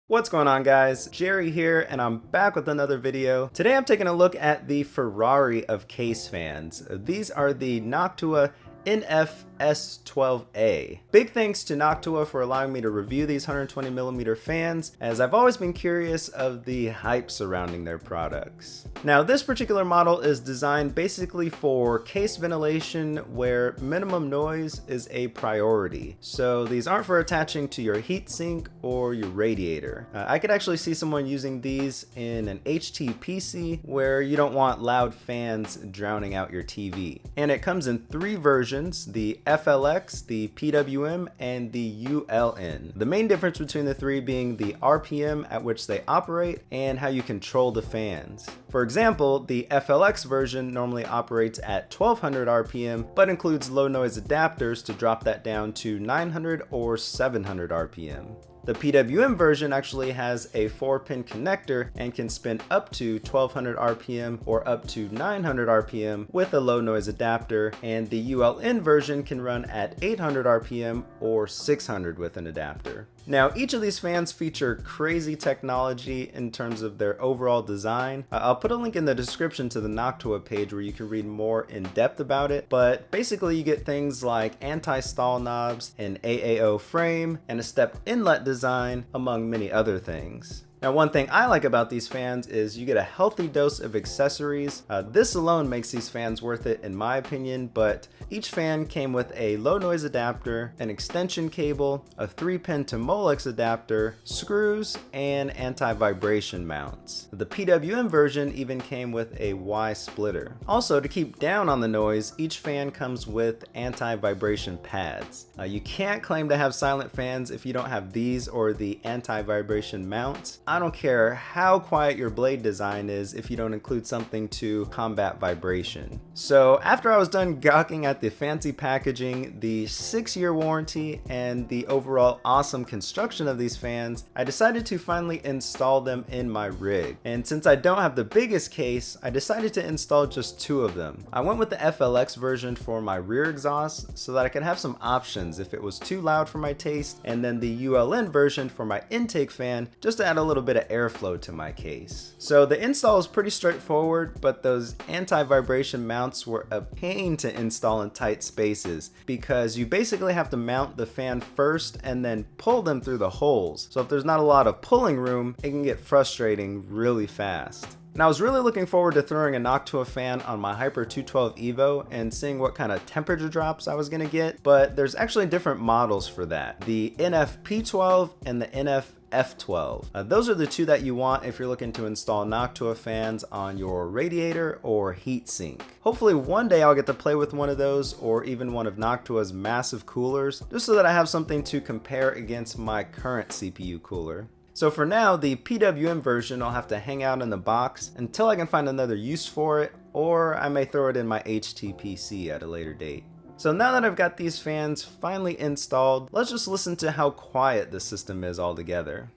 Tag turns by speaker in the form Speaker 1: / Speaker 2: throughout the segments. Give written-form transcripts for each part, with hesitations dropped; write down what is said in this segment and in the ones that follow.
Speaker 1: What's going on, guys? Jerry here, and I'm back with another video. Today I'm taking a look at the Ferrari of case fans. These are the Noctua NF-S12A. Big thanks to Noctua for allowing me to review these 120mm fans, as I've always been curious of the hype surrounding their products. Now, this particular model is designed basically for case ventilation where minimum noise is a priority. So these aren't for attaching to your heatsink or your radiator. I could actually see someone using these in an HTPC where you don't want loud fans drowning out your TV. And it comes in three versions: the FLX, the PWM, and the ULN. The main difference between the three being the RPM at which they operate and how you control the fans. For example, the FLX version normally operates at 1200 RPM, but includes low noise adapters to drop that down to 900 or 700 RPM. The PWM version actually has a 4-pin connector and can spin up to 1200 RPM or up to 900 RPM with a low noise adapter, and the ULN version can run at 800 RPM or 600 with an adapter. Now, each of these fans feature crazy technology in terms of their overall design. I'll put a link in the description to the Noctua page where you can read more in depth about it, but basically you get things like anti-stall knobs, an AAO frame, and a stepped inlet design, among many other things. Now, one thing I like about these fans is you get a healthy dose of accessories. This alone makes these fans worth it in my opinion, but each fan came with a low noise adapter, an extension cable, a 3-pin to Molex adapter, screws, and anti-vibration mounts. The PWM version even came with a Y splitter. Also, to keep down on the noise, each fan comes with anti-vibration pads. You can't claim to have silent fans if you don't have these or the anti-vibration mounts. I don't care how quiet your blade design is if you don't include something to combat vibration. So after I was done gawking at the fancy packaging, the 6-year warranty, and the overall awesome construction of these fans, I decided to finally install them in my rig. And since I don't have the biggest case, I decided to install just 2 of them. I went with the FLX version for my rear exhaust so that I could have some options if it was too loud for my taste, and then the ULN version for my intake fan just to add a little bit of airflow to my case. So the install is pretty straightforward, but those anti-vibration mounts were a pain to install in tight spaces because you basically have to mount the fan first and then pull them through the holes. So if there's not a lot of pulling room, it can get frustrating really fast. And I was really looking forward to throwing a Noctua fan on my Hyper 212 Evo and seeing what kind of temperature drops I was going to get, but there's actually different models for that. The NF-P12 and the NF-F12. Those are the 2 that you want if you're looking to install Noctua fans on your radiator or heatsink. Hopefully one day I'll get to play with one of those, or even one of Noctua's massive coolers, just so that I have something to compare against my current CPU cooler. So for now, the PWM version I'll have to hang out in the box until I can find another use for it, or I may throw it in my HTPC at a later date. So now that I've got these fans finally installed, let's just listen to how quiet the system is altogether.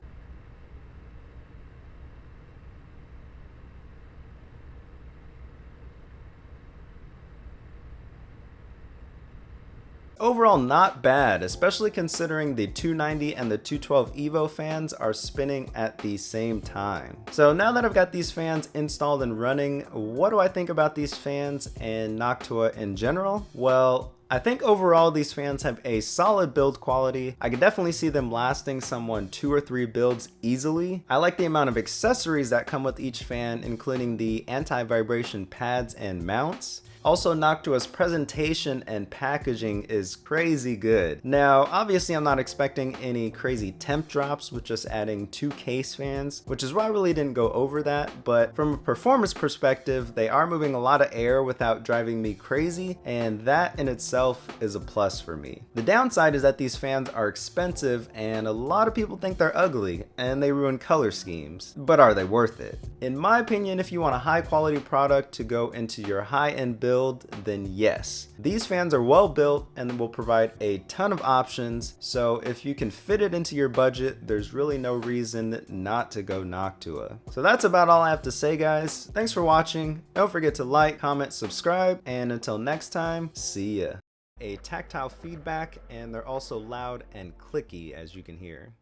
Speaker 1: Overall, not bad, especially considering the 290 and the 212 Evo fans are spinning at the same time. So now that I've got these fans installed and running, what do I think about these fans and Noctua in general? Well, I think overall these fans have a solid build quality. I could definitely see them lasting someone 2 or 3 builds easily. I like the amount of accessories that come with each fan, including the anti-vibration pads and mounts. Also, Noctua's presentation and packaging is crazy good. Now, obviously I'm not expecting any crazy temp drops with just adding 2 case fans, which is why I really didn't go over that, but from a performance perspective, they are moving a lot of air without driving me crazy, and that in itself is a plus for me. The downside is that these fans are expensive, and a lot of people think they're ugly, and they ruin color schemes. But are they worth it? In my opinion, if you want a high quality product to go into your high-end build, then yes. These fans are well built and will provide a ton of options, so if you can fit it into your budget, there's really no reason not to go Noctua. So that's about all I have to say, guys. Thanks for watching. Don't forget to like, comment, subscribe, and until next time, see ya. A tactile feedback, and they're also loud and clicky, as you can hear.